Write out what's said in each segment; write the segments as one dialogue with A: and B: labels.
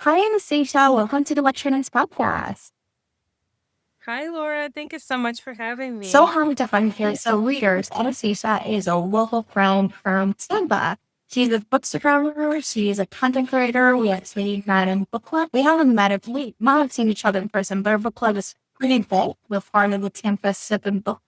A: Hi, Anastasia. Welcome to the What Trends podcast.
B: Hi, Laura. Thank you so much for having
A: So
B: me.
A: happy to have you here. So, readers, Anastasia is a local friend from Tampa. She's a bookstagram. She's a content creator. We actually met in book club. We haven't met if we might have seen each other in person, but our book club is pretty big. We're part of the Tampa Sip Book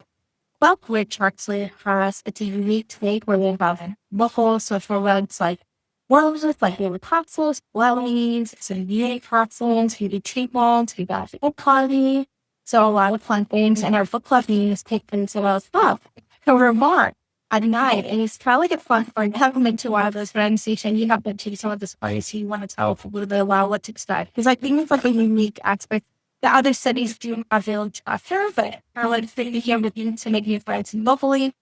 A: Club, which actually has it's a unique take where we have local social events like worlds with like we have capsules, wellies, some unique capsules, we do cheap ones, we got book party. So a lot of fun things, and our book club meetings take place about stuff over a bar at night, and it's probably a fun for you haven't been to one of those random stations, you have been to some of the parties, so you want to tell a little bit about what to expect. Because I think it's like a unique aspect the other cities do avail after, but I would think here with you to make new friends locally.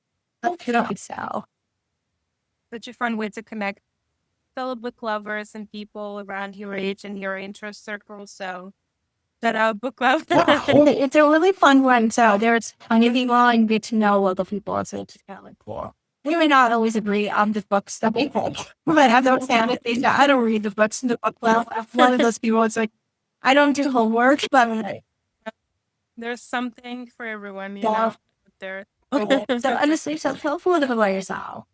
A: So
B: Such a fun way to connect fellow book lovers and people around your age and your interest circle. So, shout out book club.
A: yeah, it's a really fun one. So there's plenty of people and get to know other people. So it's kind of like cool. We may not always agree on the books that we pick, but I don't sound it. I don't read the books in the book club. I'm one of those people. It's like I don't do homework, but I'm like,
B: There's something for everyone,
A: yeah.
B: out there.
A: So honestly, so tell us a little bit about yourself.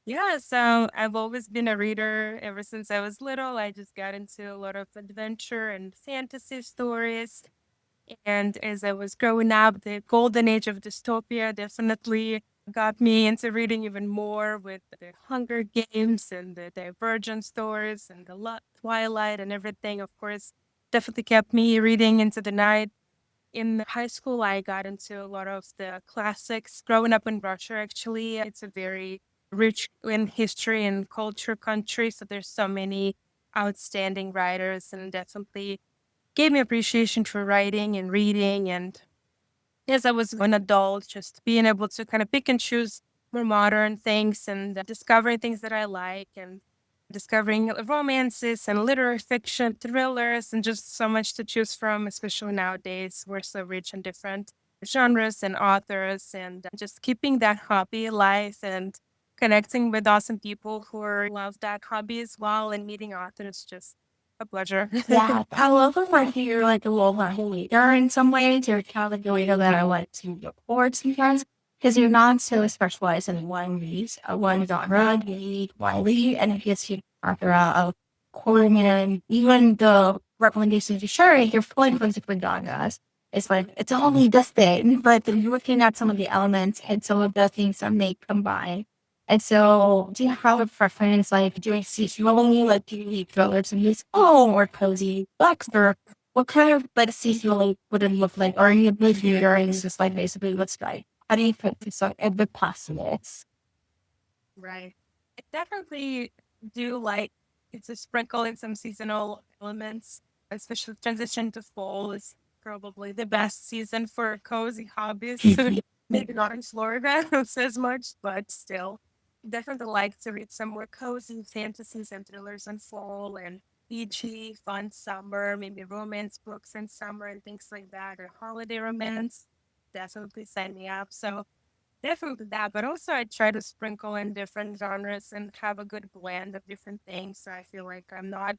B: Yeah, so I've always been a reader ever since I was little. I just got into a lot of adventure and fantasy stories. And as I was growing up, the golden age of dystopia definitely got me into reading even more with the Hunger Games and the Divergent stories and the Twilight and everything. Of course, definitely kept me reading into the night. In high school, I got into a lot of the classics. Growing up in Russia, actually, it's a very rich in history and culture country. So there's so many outstanding writers, and definitely gave me appreciation for writing and reading. And as I was an adult, just being able to kind of pick and choose more modern things and discovering things that I like and discovering romances and literary fiction, thrillers, and just so much to choose from, especially nowadays. We're so rich in different genres and authors, and just keeping that hobby alive and connecting with awesome people who love that hobby as well and meeting authors, just a pleasure.
A: Yeah, I love the fact that you're like a little leader in some ways. You're kind of like the leader that I like to look forward sometimes because you're not so specialized in one niche, one genre. You need widely, and it gives you a plethora of quoting and even the recommendations you share. You're pulling from different genres. It's like it's only this thing, but then you're looking at some of the elements and some of the things that may combine. And so, do you have a preference, like doing seasonally, like do you need thrillers and musical or cozy books, or what kind of like seasonally would it look like? Or are you a big reader and it's just like basically what's like? How do you put this on in the possibles?
B: Right. I definitely do like it's a sprinkle in some seasonal elements, especially transition to fall is probably the best season for cozy hobbies. Maybe not in Florida as much, but still. Definitely like to read some more cozy fantasies and thrillers in fall and beachy, fun summer, maybe romance books in summer and things like that, or holiday romance. Definitely sign me up. So definitely that, but also I try to sprinkle in different genres and have a good blend of different things. So I feel like I'm not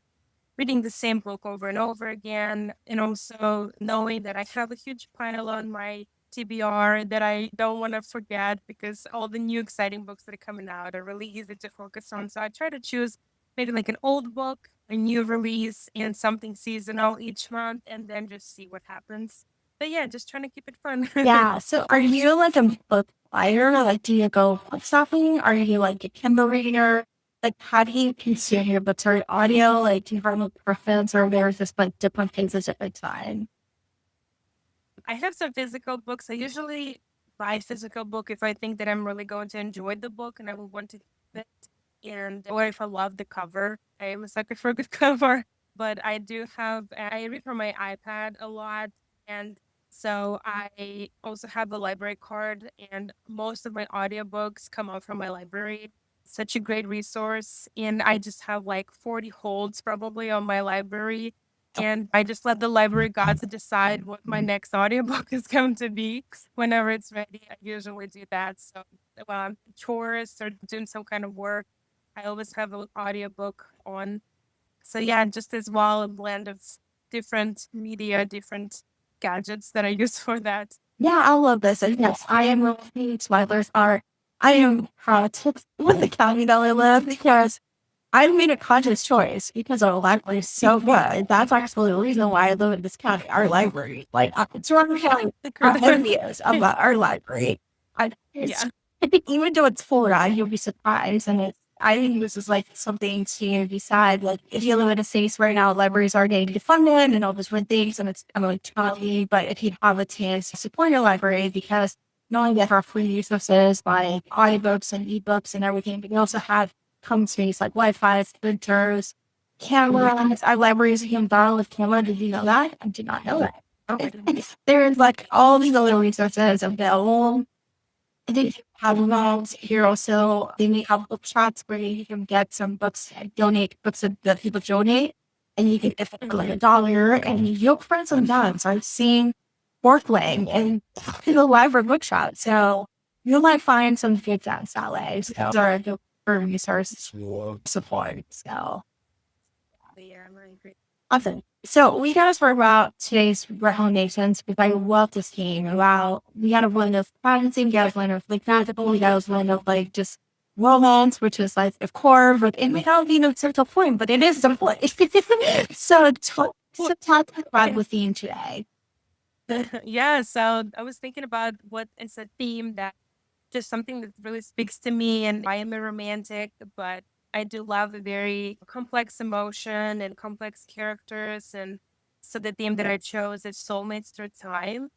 B: reading the same book over and over again. And also knowing that I have a huge pile on my TBR that I don't want to forget because all the new exciting books that are coming out are really easy to focus on. So I try to choose maybe like an old book, a new release, and something seasonal each month, and then just see what happens. But yeah, just trying to keep it fun.
A: Yeah. So, are you like a book buyer? Like, do you go book shopping? Are you like a Kindle reader? Like, how do you consume your books? Or audio? Like, do you have a preference, or there's just like different things at different time?
B: I have some physical books. I usually buy a physical book if I think that I'm really going to enjoy the book and I will want to keep it. And or if I love the cover, I am a sucker for a good cover. But I do have, I read from my iPad a lot. And so I also have a library card, and most of my audiobooks come out from my library. Such a great resource. And I just have like 40 holds probably on my library, and I just let the library gods decide what my next audiobook is going to be whenever it's ready. I usually do that. So while chores or doing some kind of work, I always have an audiobook on. So yeah, just as well a blend of different media, different gadgets that I use for that.
A: Yeah, I love this. And yes, I am really spoilers are. I am proud to with the county that I live because I made a conscious choice because our library is so good. That's actually the reason why I live in this county. Our library, like Toronto County, are envious about our library. It's
B: Yeah.
A: even though it's Florida, you'll be surprised. And I think this is like something to decide. Like if you live in a space right now, libraries are getting defunded and all those weird things, and it's kind of like challenging. But if you have a chance to support your library, because not only do have free resources like audiobooks and ebooks and everything, but you also have companies like Wi-Fi, printers, cameras. Our libraries can borrow with camera. Did you know that? I did not know that. There's like all these other resources available. I think have around here also. They may have bookshops where you can get some books, donate books that people donate, and you can get it for like $1, and you'll find some times I've seen Portland and in the library bookshop. So you might find some good things that way. So those are the resource support. So
B: Yeah, I agree.
A: awesome. So we got to talk about today's recommendations because I love this game. Wow, we got a blend of fantasy, we got a blend of like magical, we got a blend of like just romance, which is like of course, but it may not be no central point, but it is the point. So talk about the theme today.
B: Yeah, so I was thinking about what is a theme that just something that really speaks to me. And I am a romantic, but I do love a very complex emotion and complex characters. And so the theme that I chose is soulmates through time.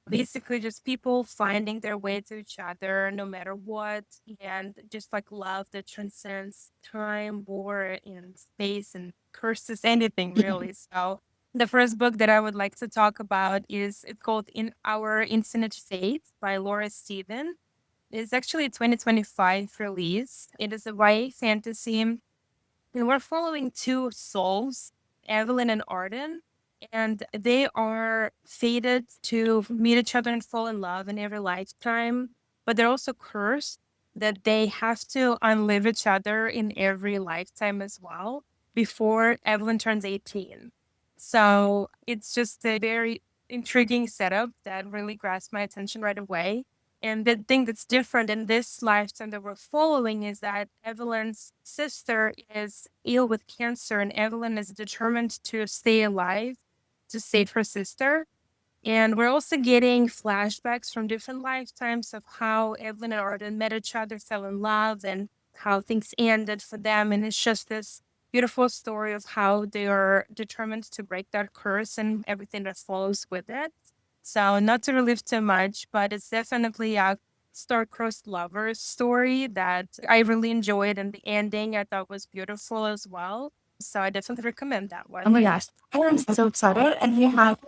B: Basically, just people finding their way to each other no matter what, and just like love that transcends time, war, and space, and curses anything really. So the first book that I would like to talk about is it's called In Our Infinite Fate by Laura Stephen. It's actually a 2025 release. It is a YA fantasy, and we're following two souls, Evelyn and Arden, and they are fated to meet each other and fall in love in every lifetime, but they're also cursed that they have to unlive each other in every lifetime as well before Evelyn turns 18. So it's just a very intriguing setup that really grasped my attention right away. And the thing that's different in this lifetime that we're following is that Evelyn's sister is ill with cancer, and Evelyn is determined to stay alive to save her sister. And we're also getting flashbacks from different lifetimes of how Evelyn and Arden met each other, fell in love, and how things ended for them. And it's just this beautiful story of how they are determined to break that curse and everything that follows with it. So, not to relive too much, but it's definitely a star-crossed lovers story that I really enjoyed. And the ending I thought was beautiful as well. So, I definitely recommend that
A: Oh
B: one.
A: my gosh, I'm so excited. And you have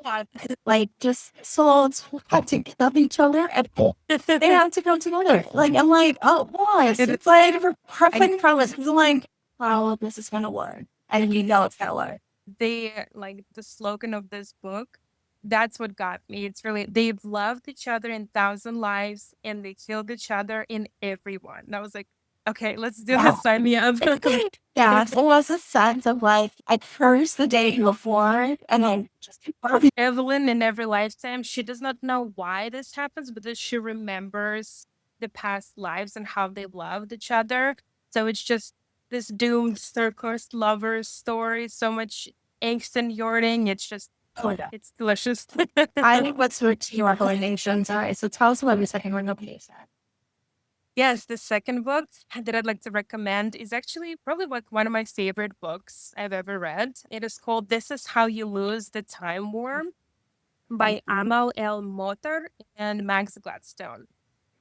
A: like just souls who have to love each other and they have to come together. Like, I'm like, oh, boy, it's like a perfect promise. It's like, wow, this is going to work. And you know it's going to work.
B: They like the slogan of this book. That's what got me. It's really they've loved each other in thousand lives and they killed each other in every one. And I was like, okay, let's do
A: Yeah.
B: this. Sign me up.
A: Yeah, it was a sense of like, at first, the day before, and then just,
B: Evelyn in every lifetime, she does not know why this happens, but that she remembers the past lives and how they loved each other. So it's just this doomed star-crossed lovers story. So much angst and yearning. It's just
A: oh, yeah.
B: it's delicious.
A: I think what's your two recommendations? All right, so tell us about your second recommendation.
B: Yes, the second book that I'd like to recommend is actually probably like one of my favorite books I've ever read. It is called This Is How You Lose the Time Worm by Amal El Motar and Max Gladstone.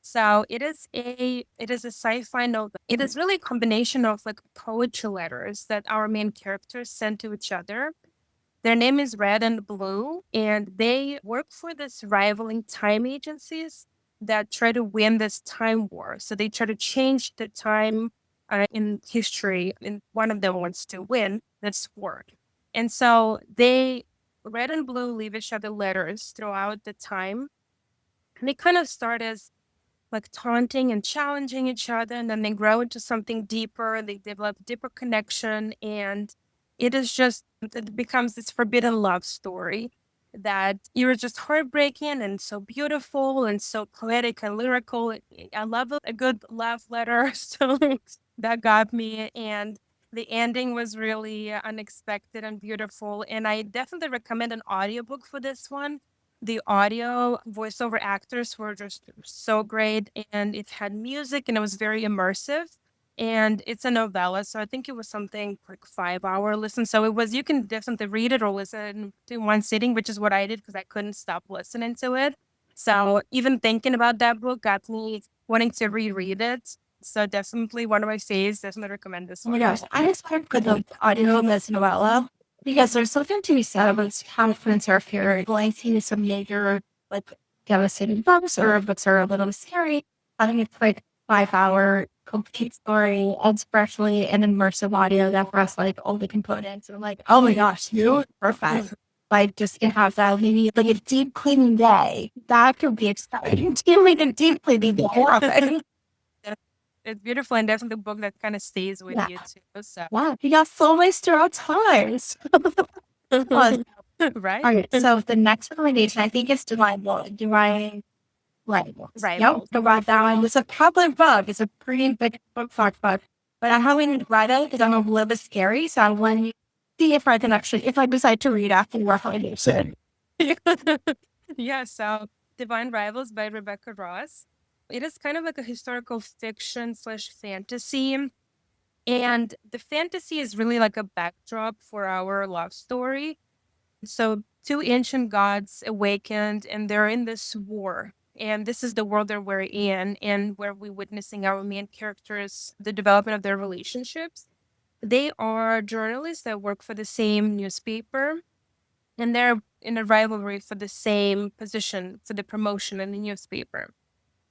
B: So it is a sci-fi novel. It is really a combination of like poetry letters that our main characters send to each other. Their name is Red and Blue, and they work for this rivaling time agencies that try to win this time war. So they try to change the time in history, and one of them wants to win this war. And so Red and Blue, leave each other letters throughout the time. And they kind of start as like taunting and challenging each other, and then they grow into something deeper. They develop deeper connection, and it is just, it becomes this forbidden love story that you're just heartbreaking and so beautiful and so poetic and lyrical. I love a good love letter. So that got me. And the ending was really unexpected and beautiful. And I definitely recommend an audiobook for this one. The audio voiceover actors were just so great, and it had music and it was very immersive. And it's a novella, so I think it was something like 5 hour listen. So it was, you can definitely read it or listen to in one sitting, which is what I did because I couldn't stop listening to it. So even thinking about that book got me wanting to reread it. So definitely one of my faves. Definitely recommend this
A: Oh my
B: one.
A: gosh, I just heard for the audio of this novella because there's something to be said about how friends are fear going through some major, like, devastating books or books are a little scary. I think it's like 5 hour complete story, and especially an immersive audio that has like all the components. And I'm like, oh my gosh, you perfect. Like, just to have that maybe like a deep cleaning day. That could be exciting. Like a deep cleaning day. Horrifying.
B: It's beautiful and definitely a book that kind of stays with
A: Yeah.
B: you too. So
A: Wow, you got Soulmates throughout times. All
B: right,
A: right, so the next recommendation, I think it's Divine Rivals. Yep,
B: rivals.
A: the right that one. It's a public book. It's a pretty big book. But I haven't read it because I'm a little bit scary. So I want to see if I can actually, if I decide to read after the recommendation.
B: Yeah, so Divine Rivals by Rebecca Ross. It is kind of like a historical fiction slash fantasy. And the fantasy is really like a backdrop for our love story. So, two ancient gods awakened and they're in this war. And this is the world that we're in, and where we're witnessing our main characters, the development of their relationships. They are journalists that work for the same newspaper, and they're in a rivalry for the same position, for the promotion in the newspaper.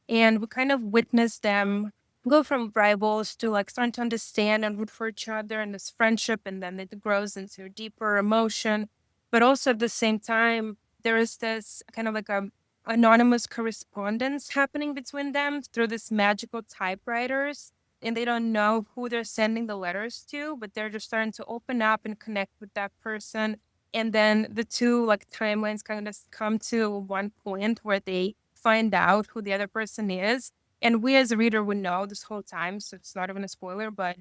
B: And we kind of witness them go from rivals to like starting to understand and root for each other and this friendship, and then it grows into deeper emotion. But also at the same time, there is this kind of like a anonymous correspondence happening between them through this magical typewriters. And they don't know who they're sending the letters to, but they're just starting to open up and connect with that person. And then the two like timelines kind of come to one point where they find out who the other person is. And we as a reader would know this whole time, so it's not even a spoiler, but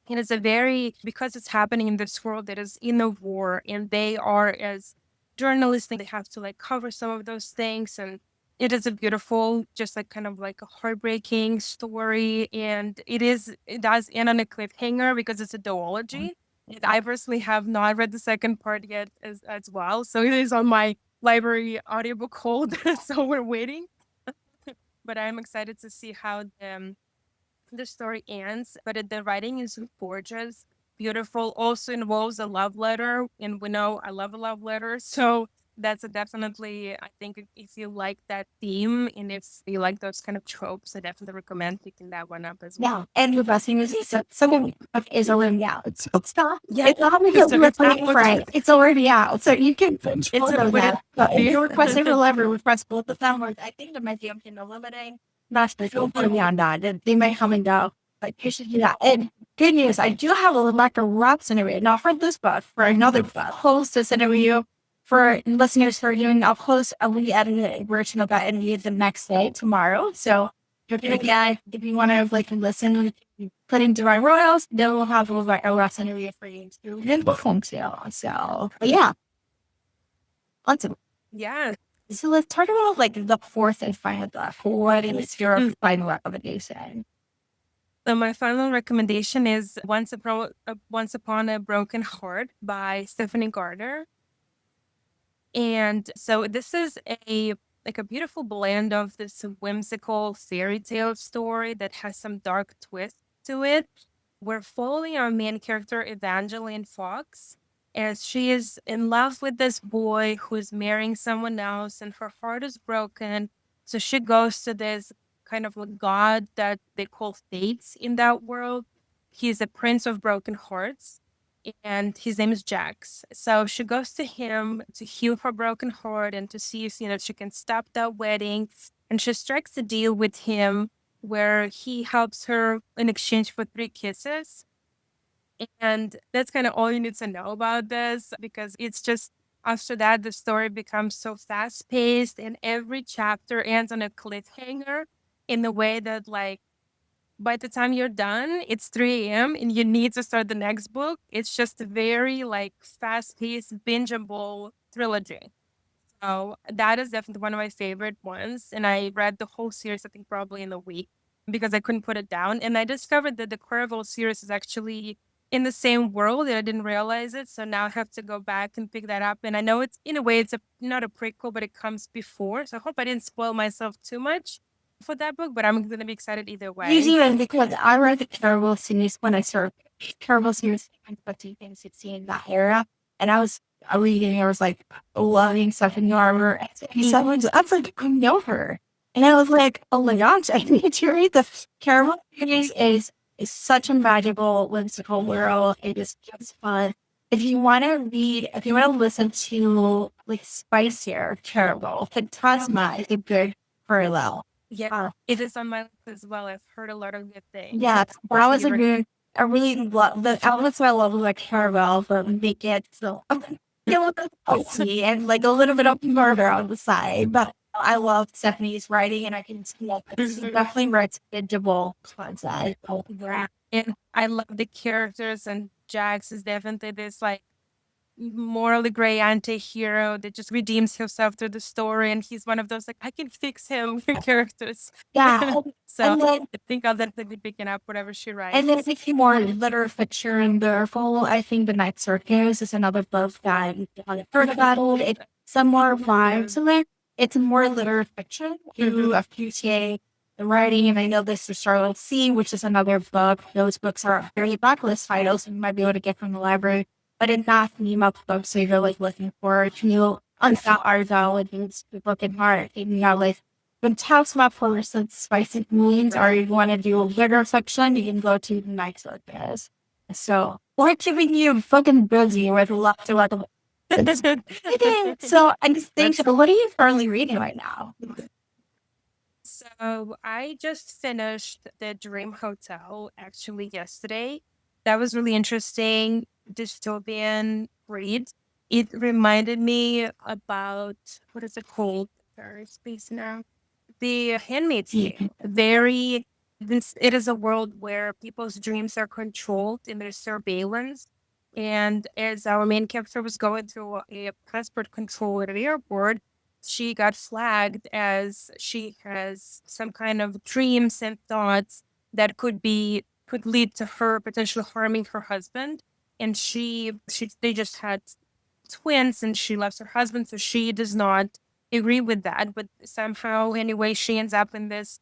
B: it is a very, because it's happening in this world that is in a war, and they are, as journalists, they have to like cover some of those things. And it is a beautiful, just like kind of like a heartbreaking story. And it does end on a cliffhanger because it's a duology. And I personally have not read the second part yet as well. So it is on my library audiobook hold. So we're waiting. But I'm excited to see how the story ends, but the writing is gorgeous, beautiful. Also involves a love letter, and we know I love a love letter, so that's a definitely. I think if you like that theme and if you like those kind of tropes, I definitely recommend picking that one up as well.
A: Yeah, and the best thing is someone is already out. It's not.
B: Yeah,
A: It's not because
B: so
A: we're
B: it's
A: playing right. It's already out, so you can
B: it's
A: both
B: a
A: of
B: put
A: them.
B: it.
A: But if you're requesting for library, request both of them. Or I think there might be up in the limiting. Not special for me on that. They might come and go, but you should do that. And good news, I do have a Rebecca Ross interview, not for this book, for another book. Host this interview for listeners who are doing. I'll post a re-edited version of that interview the next day, tomorrow. So again, if you want to like listen, put into my royals, then we'll have a Ross interview for you too. And book home sale. So but yeah, awesome.
B: Yeah.
A: So let's talk about like the fourth and final draft. What is your final recommendation?
B: So my final recommendation is Once Upon a Broken Heart by Stephanie Gardner. And so this is a like a beautiful blend of this whimsical fairy tale story that has some dark twist to it. We're following our main character, Evangeline Fox, as she is in love with this boy who is marrying someone else, and her heart is broken. So she goes to this kind of like god that they call Fates in that world. He's a prince of broken hearts, and his name is Jax. So she goes to him to heal her broken heart and to see if she can stop that wedding. And she strikes a deal with him where he helps her in exchange for 3 kisses. And that's kind of all you need to know about this, because it's just after that, the story becomes so fast paced and every chapter ends on a cliffhanger in the way that, like, by the time you're done, it's 3 a.m. and you need to start the next book. It's just a very, like, fast paced, bingeable trilogy. So that is definitely one of my favorite ones. And I read the whole series, I think, probably in a week because I couldn't put it down. And I discovered that the Cuervo series is actually in the same world and I didn't realize it. So now I have to go back and pick that up. And I know it's, in a way, it's not a prequel, but it comes before. So I hope I didn't spoil myself too much for that book, but I'm going to be excited either way.
A: Even because I read the Carnival series when I started Carnival series in 2016, that era, and I was reading, I was like loving Stephanie Armour. And someone's, I was like, I know her. And I was like, oh my gosh, I need to read the Carnival series. Is such a magical, whimsical world. It is just fun. If you want to read, if you want to listen to like spicier Carnival, Phantasma is a good parallel.
B: Yeah, it is on my list as well. I've heard a lot of good things.
A: Yeah, that was a good. I really love the elements I love like Caramel, but make it so spicy and like a little bit of murder on the side. But I love Stephanie's writing, and I can see that she definitely writes bingeable content.
B: Yeah, and I love the characters, and Jax is definitely this, like, morally gray anti-hero that just redeems himself through the story, and he's one of those, like, I can fix him characters.
A: Yeah,
B: So
A: and then
B: I think I'll definitely be picking up whatever she writes.
A: and there's a few more literature in there. I think The Night Circus is another book that I've heard about. It's some more vibes in there. It's more literary fiction. You appreciate the writing, and I know this is Charlotte C., which is another book. Those books are very backlist titles you might be able to get from the library, but it's not theme up books, so you're like looking for new unfound art and book in heart. And you know, like when talks about for instance spicy means, or you want to do a litter section, you can go to the Night Circus. So we're keeping you fucking busy with lots of other. So I just think, so what are you currently reading right now?
B: So I just finished The Dream Hotel actually yesterday. That was really interesting, dystopian read. It reminded me about, what is it called? Very space now. The Handmaid's Tale. It is a world where people's dreams are controlled and there's surveillance. And as our main character was going through a passport control at the airport, she got flagged as she has some kind of dreams and thoughts that could lead to her potentially harming her husband. And they just had twins and she loves her husband, so she does not agree with that. But somehow, anyway, she ends up in this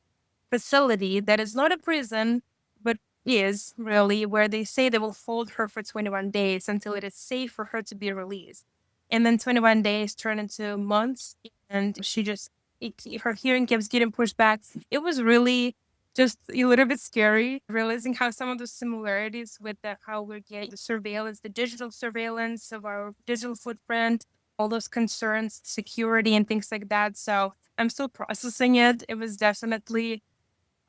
B: facility that is not a prison, but is really where they say they will hold her for 21 days until it is safe for her to be released. And then 21 days turn into months, and her hearing keeps getting pushed back. It was really just a little bit scary, realizing how some of the similarities with how we're getting the surveillance, the digital surveillance of our digital footprint, all those concerns, security and things like that. So I'm still processing it. It was definitely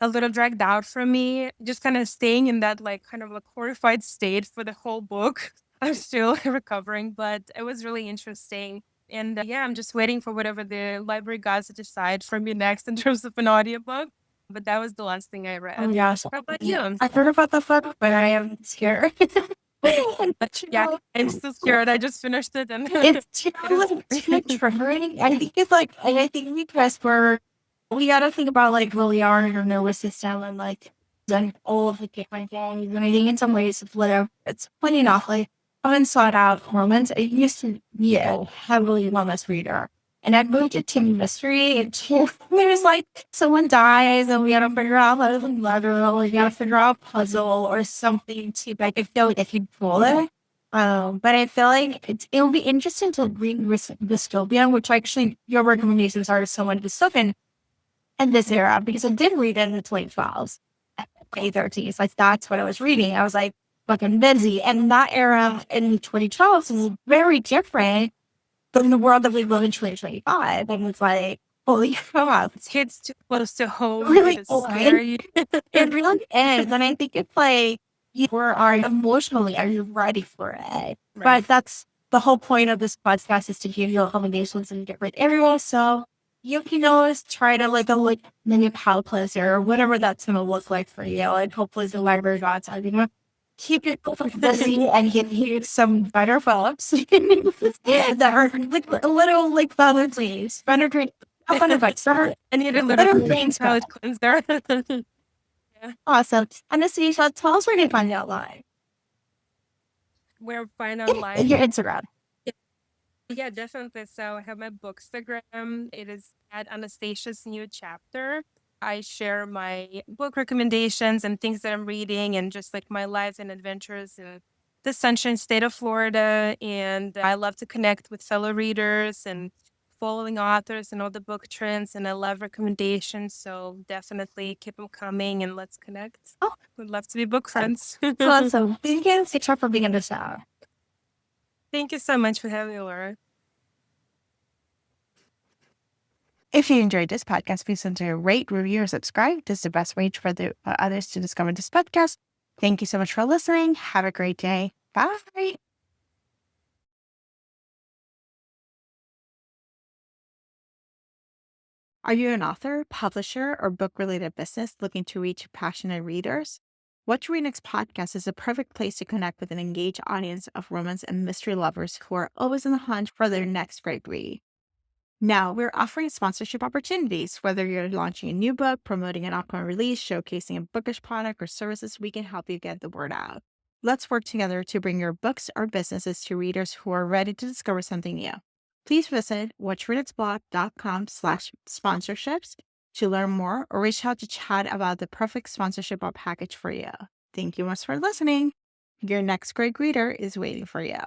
B: a little dragged out for me, just kind of staying in that, like, kind of like horrified state for the whole book. I'm still recovering, but it was really interesting. And yeah, I'm just waiting for whatever the library guys decide for me next in terms of an audiobook. But that was the last thing I read.
A: Oh yes.
B: How about you?
A: I heard about the book, but I am scared.
B: Yeah, I'm still scared. I just finished it, and
A: It's too triggering. I think it's like, and I think because we gotta think about like really our nervous system and like done all of the different things. And I think in some ways it's plenty enough like unsought out hormones. I used to be a heavily wellness reader. And I moved it to mystery and there's like someone dies and we gotta figure out how to letter or we gotta figure out a puzzle or something to like if you pull it. But I feel like it'll be interesting to read dystopia, which actually your recommendations are somewhat dystopian in this era, because I did read it in the 2012s, 2013s. Like that's what I was reading. I was like fucking busy. And that era in the 2012s is very different than the world that we live in 2025. And it's like, holy crap.
B: It hits too close to home.
A: Really
B: It's scary.
A: it really is. And I think it's like Where are you emotionally? Are you ready for it?
B: Right.
A: But that's the whole point of this podcast, is to give you recommendations and get rid of everyone. So you can always try to like maybe a palate cleanser or whatever that's gonna look like for you. And hopefully the library gods are gonna keep it busy and give you some better books that are like a little like better please. Better drink. Not better books.
B: I need a
A: Better
B: little
A: things.
B: palate cleanser. Yeah.
A: Awesome. Anastasia, tell us where you can find you online.
B: Where find online?
A: Your Instagram.
B: Yeah, definitely. So I have my Bookstagram. It is at Anastasia's New Chapter. I share my book recommendations and things that I'm reading and just like my lives and adventures in the Sunshine State of Florida. And I love to connect with fellow readers and following authors and all the book trends. And I love recommendations. So definitely keep them coming and let's connect.
A: Oh.
B: Would love to be book friends.
A: So awesome. Thank you so much for being on the show.
B: Thank you so much for having me, Laura.
C: If you enjoyed this podcast, please consider rate, review, or subscribe. This is the best way for others to discover this podcast. Thank you so much for listening. Have a great day. Bye. Are you an author, publisher, or book-related business looking to reach passionate readers? What to Read Next podcast is a perfect place to connect with an engaged audience of romance and mystery lovers who are always on the hunt for their next great read. Now, we're offering sponsorship opportunities. Whether you're launching a new book, promoting an upcoming release, showcasing a bookish product or services, we can help you get the word out. Let's work together to bring your books or businesses to readers who are ready to discover something new. Please visit whatchreadsblog.com/sponsorships to learn more or reach out to chat about the perfect sponsorship package for you. Thank you much for listening. Your next great reader is waiting for you.